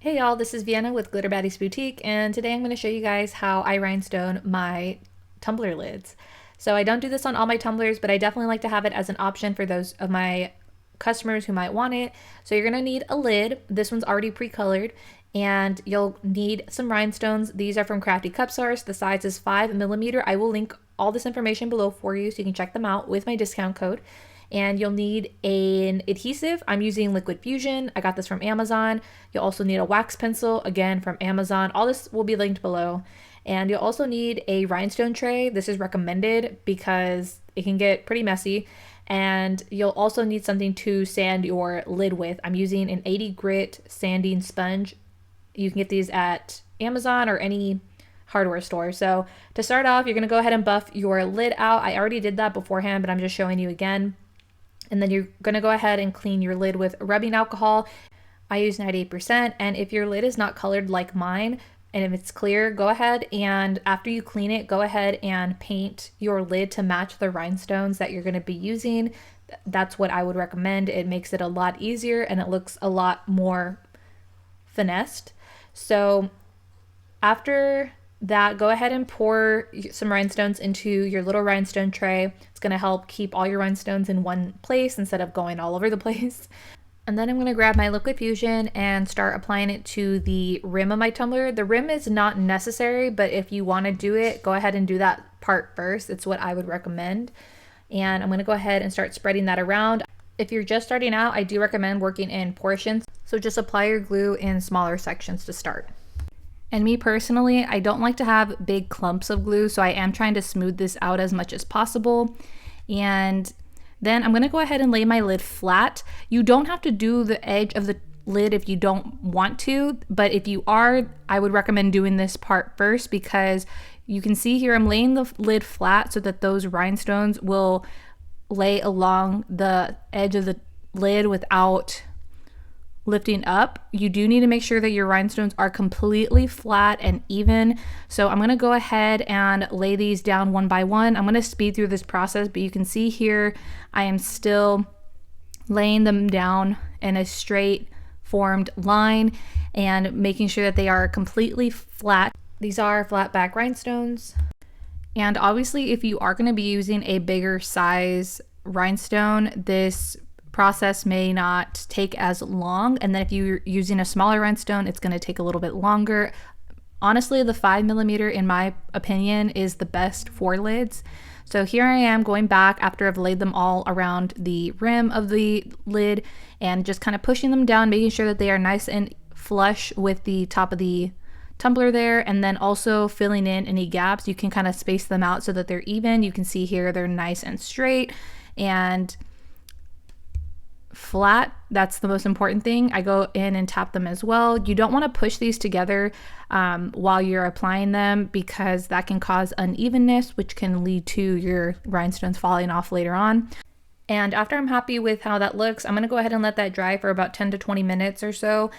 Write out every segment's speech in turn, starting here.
Hey y'all, this is Vienna with Glitter Baddies Boutique, and today I'm going to show you guys how I rhinestone my tumbler lids. So I don't do this on all my tumblers, but I definitely like to have it as an option for those of my customers who might want it. So you're going to need a lid. This one's already pre-colored, and you'll need some rhinestones. These are from Crafty Cup Source. The size is 5mm. I will link all this information below for you so you can check them out with my discount code. And you'll need an adhesive. I'm using Liquid Fusion. I got this from Amazon. You'll also need a wax pencil, again from Amazon. All this will be linked below. And you'll also need a rhinestone tray. This is recommended because it can get pretty messy. And you'll also need something to sand your lid with. I'm using an 80 grit sanding sponge. You can get these at Amazon or any hardware store. So to start off, you're gonna go ahead and buff your lid out. I already did that beforehand, but I'm just showing you again. And then you're gonna go ahead and clean your lid with rubbing alcohol. I use 98%, and if your lid is not colored like mine, and if it's clear, go ahead and after you clean it, go ahead and paint your lid to match the rhinestones that you're gonna be using. That's what I would recommend. It makes it a lot easier and it looks a lot more finessed. So after that, go ahead and pour some rhinestones into your little rhinestone tray. It's going to help keep all your rhinestones in one place instead of going all over the place. And then I'm going to grab my Liquid Fusion and start applying it to the rim of my tumbler. The rim is not necessary, but if you want to do it, go ahead and do that part first. It's what I would recommend. And I'm going to go ahead and start spreading that around. If you're just starting out, I do recommend working in portions. So just apply your glue in smaller sections to start. And me personally, I don't like to have big clumps of glue, so I am trying to smooth this out as much as possible. And then I'm gonna go ahead and lay my lid flat. You don't have to do the edge of the lid if you don't want to, but if you are, I would recommend doing this part first because you can see here I'm laying the lid flat so that those rhinestones will lay along the edge of the lid without lifting up. You do need to make sure that your rhinestones are completely flat and even. So I'm going to go ahead and lay these down one by one. I'm going to speed through this process, but you can see here I am still laying them down in a straight formed line and making sure that they are completely flat. These are flat back rhinestones. And obviously if you are going to be using a bigger size rhinestone, this process may not take as long, and then if you're using a smaller rhinestone, it's going to take a little bit longer. Honestly, the 5mm in my opinion is the best for lids. So here I am going back after I've laid them all around the rim of the lid and just kind of pushing them down, making sure that they are nice and flush with the top of the tumbler there, and then also filling in any gaps. You can kind of space them out so that they're even. You can see here they're nice and straight and flat. That's the most important thing. I go in and tap them as well. You don't want to push these together while you're applying them because that can cause unevenness, which can lead to your rhinestones falling off later on. And after I'm happy with how that looks, I'm going to go ahead and let that dry for about 10 to 20 minutes or so.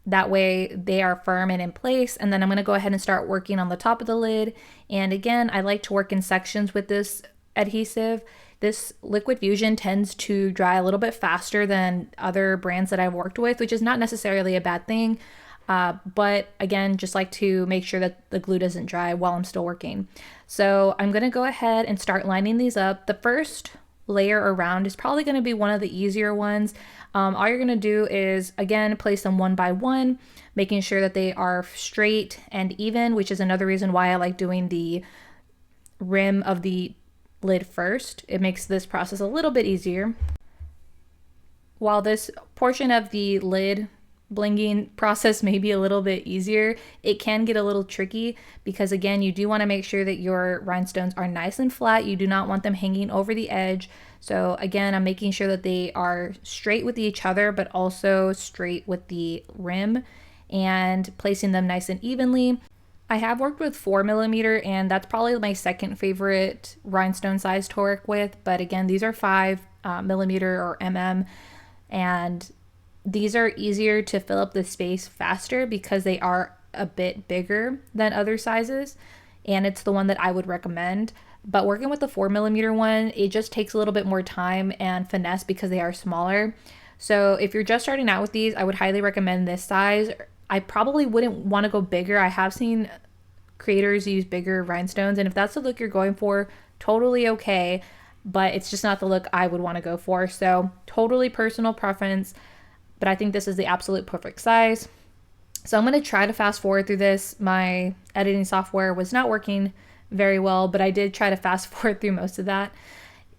That way they are firm and in place. And then I'm going to go ahead and start working on the top of the lid. And again, I like to work in sections with this adhesive. This Liquid Fusion tends to dry a little bit faster than other brands that I've worked with, which is not necessarily a bad thing. But again, just like to make sure that the glue doesn't dry while I'm still working. So I'm going to go ahead and start lining these up. The first layer around is probably going to be one of the easier ones. All you're going to do is, again, place them one by one, making sure that they are straight and even, which is another reason why I like doing the rim of the lid first. It makes this process a little bit easier. While this portion of the lid blinging process may be a little bit easier, it can get a little tricky because again, you do want to make sure that your rhinestones are nice and flat. You do not want them hanging over the edge. So again, I'm making sure that they are straight with each other, but also straight with the rim and placing them nice and evenly. I have worked with 4mm, and that's probably my second favorite rhinestone size to work with. But again, these are 5mm or and these are easier to fill up the space faster because they are a bit bigger than other sizes, and it's the one that I would recommend. But working with the 4mm one, it just takes a little bit more time and finesse because they are smaller. So if you're just starting out with these, I would highly recommend this size. I probably wouldn't want to go bigger. I have seen creators use bigger rhinestones, and if that's the look you're going for, totally okay, but it's just not the look I would want to go for. So totally personal preference, but I think this is the absolute perfect size. So I'm going to try to fast forward through this. My editing software was not working very well, but I did try to fast forward through most of that.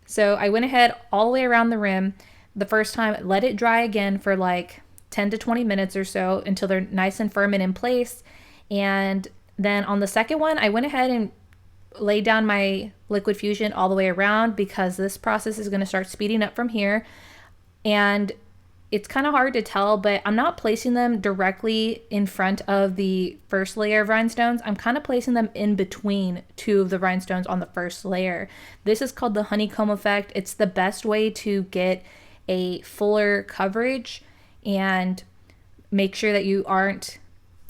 So I went ahead all the way around the rim the first time, let it dry again for like 10 to 20 minutes or so until they're nice and firm and in place. And then on the second one, I went ahead and laid down my liquid fusion all the way around because this process is going to start speeding up from here. And it's kind of hard to tell, but I'm not placing them directly in front of the first layer of rhinestones. I'm kind of placing them in between two of the rhinestones on the first layer. This is called the honeycomb effect. It's the best way to get a fuller coverage and make sure that you aren't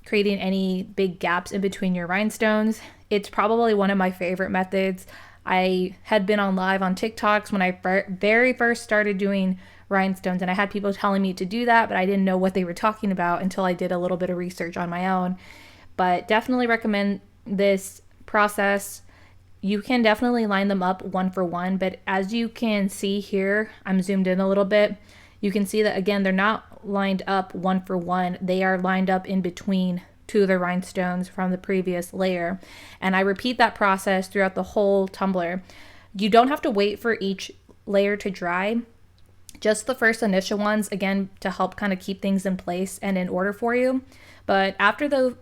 creating any big gaps in between your rhinestones. It's probably one of my favorite methods. I had been on live on TikToks when I very first started doing rhinestones, and I had people telling me to do that, but I didn't know what they were talking about until I did a little bit of research on my own. But definitely recommend this process. You can definitely line them up one for one, but as you can see here, I'm zoomed in a little bit. You can see that again, they're not lined up one for one. They are lined up in between two of the rhinestones from the previous layer. And I repeat that process throughout the whole tumbler. You don't have to wait for each layer to dry. Just the first initial ones, again, to help kind of keep things in place and in order for you. But after the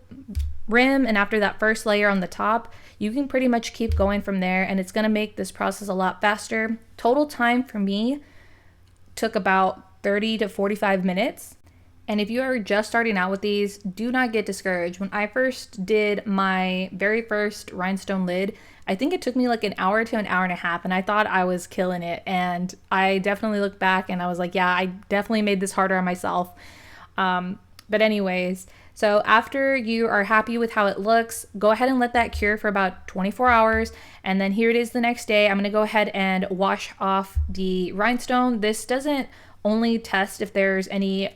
rim and after that first layer on the top, you can pretty much keep going from there, and it's going to make this process a lot faster. Total time for me took about 30 to 45 minutes. And if you are just starting out with these, do not get discouraged. When I first did my very first rhinestone lid, I think it took me like an hour to an hour and a half, and I thought I was killing it. And I definitely looked back and I was like, yeah, I definitely made this harder on myself. But anyways, so after you are happy with how it looks, go ahead and let that cure for about 24 hours. And then here it is the next day. I'm gonna go ahead and wash off the rhinestone. This doesn't only test if there's any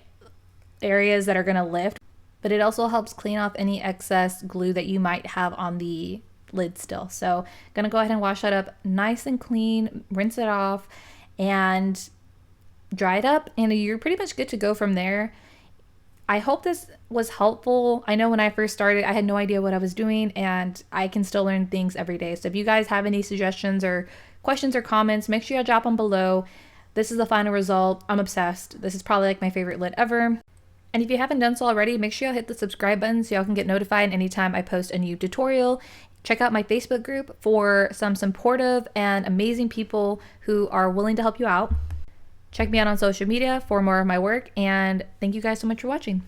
areas that are gonna lift, but it also helps clean off any excess glue that you might have on the lid still. So gonna go ahead and wash that up nice and clean, rinse it off and dry it up, and you're pretty much good to go from there. I hope this was helpful. I know when I first started, I had no idea what I was doing, and I can still learn things every day. So if you guys have any suggestions or questions or comments, make sure you drop them below. This is the final result. I'm obsessed. This is probably like my favorite lid ever. And if you haven't done so already, make sure y'all hit the subscribe button so y'all can get notified anytime I post a new tutorial. Check out my Facebook group for some supportive and amazing people who are willing to help you out. Check me out on social media for more of my work, and thank you guys so much for watching.